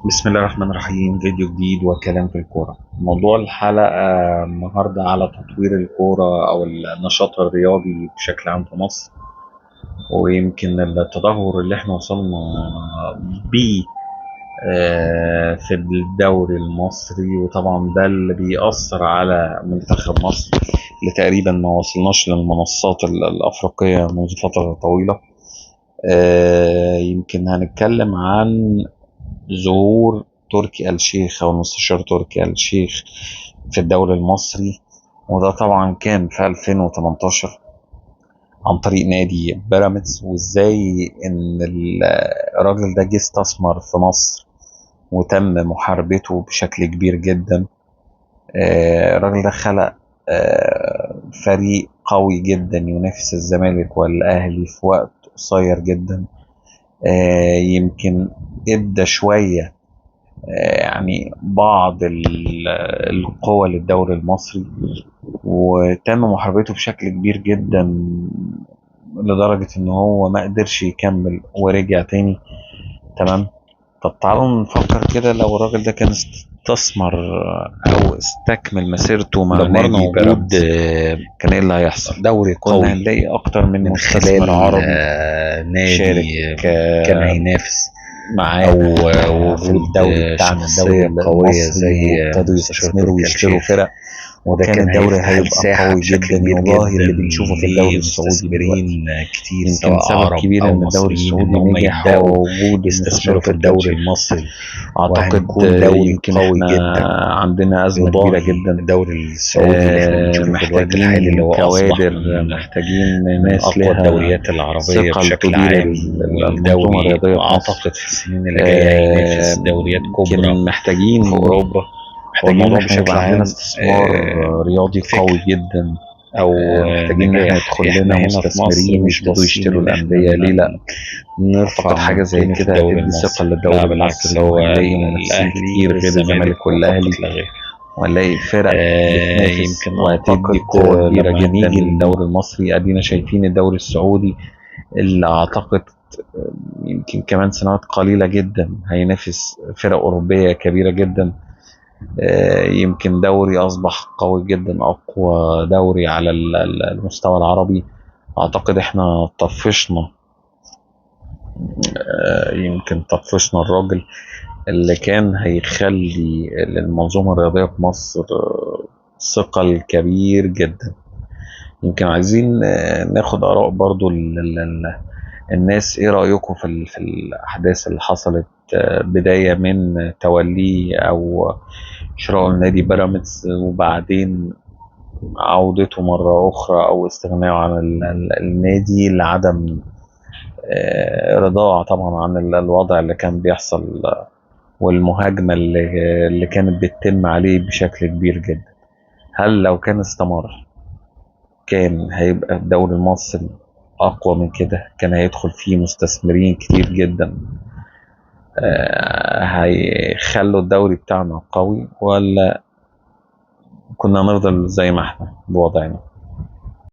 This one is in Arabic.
بسم الله الرحمن الرحيم. فيديو جديد وكلام في الكورة. موضوع الحلقة النهاردة على تطوير الكورة أو النشاط الرياضي بشكل عام في مصر، ويمكن التدهور اللي احنا وصلنا بيه في الدوري المصري، وطبعا ده اللي بيأثر على منتخب مصر اللي تقريبا ما وصلناش للمنصات الأفريقية منذ فترة طويلة. يمكن هنتكلم عن ظهور تركي آل الشيخ أو المستشار تركي آل الشيخ في الدوري المصري، وده طبعا كان في 2018 عن طريق نادي بيراميدز. وازاي ان الراجل ده جه استثمر في مصر وتم محاربته بشكل كبير جدا. الراجل ده خلق فريق قوي جدا ينافس الزمالك والأهلي في وقت قصير جدا. يمكن ادى شوية يعني بعض القوى للدوري المصري، وتم محاربته بشكل كبير جدا لدرجة ان هو ما قدرش يكمل ورجع تاني. تمام. طب تعالوا نفكر كده، لو الراجل ده كان استثمر او استكمل مسيرته مع دمرنا نادي وجود بيراميدز، كان ايه اللي هيحصل؟ دوري كنا قوي هنلاقي اكتر من من مستثمر خلال عربي شارك نادي كان آه، هينافس، او معانا في وجود الدوري بتاعنا الدوري شخصية قوية المصري، زي وابتدوا مستشار يستثمروا تركي آل ويشتروا الشيخ. فرق، وده وكان كان الدوري هيفتح هيبقى الساحة قوي بشكل جدا، كبير والله جدا اللي بنشوفه في الدوري السعودي لمستثمرين دلوقتي. كتير، يمكن سواء سبب عرب كبير أو ان الدوري مصريين، إن السعودي هم نجح يبدأوا هو وجود المستشار يستثمروا في تركي آل الدوري الشيخ. المصري، اعتقد وهنكون دوري يمكن قوي احنا جدا عندنا ازمة كبيرة يضاهي جدا. الدوري السعودي اللي احنا بنشوفه في الوقت الحالي، اللي محتاجين هو أصبح كوادر، محتاجين من ناس أقوى لها الدوريات العربية ثقل بشكل تدير عام، المنظومة والدوري الرياضية في مصر. أعتقد في السنين اللي جاية هينافس دوريات كبرى يمكن محتاجين، في أوروبا. هو محتاجين إن الموضوع احنا بشكل يبقى عندنا عام استثمار رياضي قوي فكري جدا. أو محتاجين ان احنا نجاح. يدخل احنا لنا هنا في مصر مستثمرين مش يبتدوا باصين يشتروا إن احنا الأندية. ليه لا؟ اعتقد نرفع حاجة زي من قيمة كده الدوري هتدي ثقة المصري، لا للدوري بالعكس، المصري، هو وهنلاقي منافسين الأهلي كتير غير والزمالك الزمالك فقط والاهلي، لا غير. وهنلاقي فرق بتنافس يمكن وهتدي أعتقد قوة كبيرة لما جدا هنيجي للدوري المصري. ادينا شايفين الدوري السعودي اللي اعتقد يمكن كمان سنوات قليلة جدا هينافس فرق أوروبية كبيرة جدا. يمكن دوري أصبح قوي جدا، أقوى دوري على المستوى العربي. أعتقد إحنا طفشنا، يمكن طفشنا الراجل اللي كان هيخلي المنظومة الرياضية في مصر ثقل كبير جدا. يمكن عايزين ناخد آراء برضو الناس. ايه رأيكم في الأحداث اللي حصلت بداية من توليه أو شراء النادي بيراميدز، وبعدين عودته مرة أخرى أو استغنائه عن النادي لعدم رضاه طبعا عن الوضع اللي كان بيحصل، والمهاجمة اللي كانت بتتم عليه بشكل كبير جدا. هل لو كان استمر كان هيبقى الدوري المصري أقوى من كده؟ كان هيدخل فيه مستثمرين كتير جدا هيخلوا الدوري بتاعنا قوي، ولا كنا نفضل زي ما احنا بوضعنا؟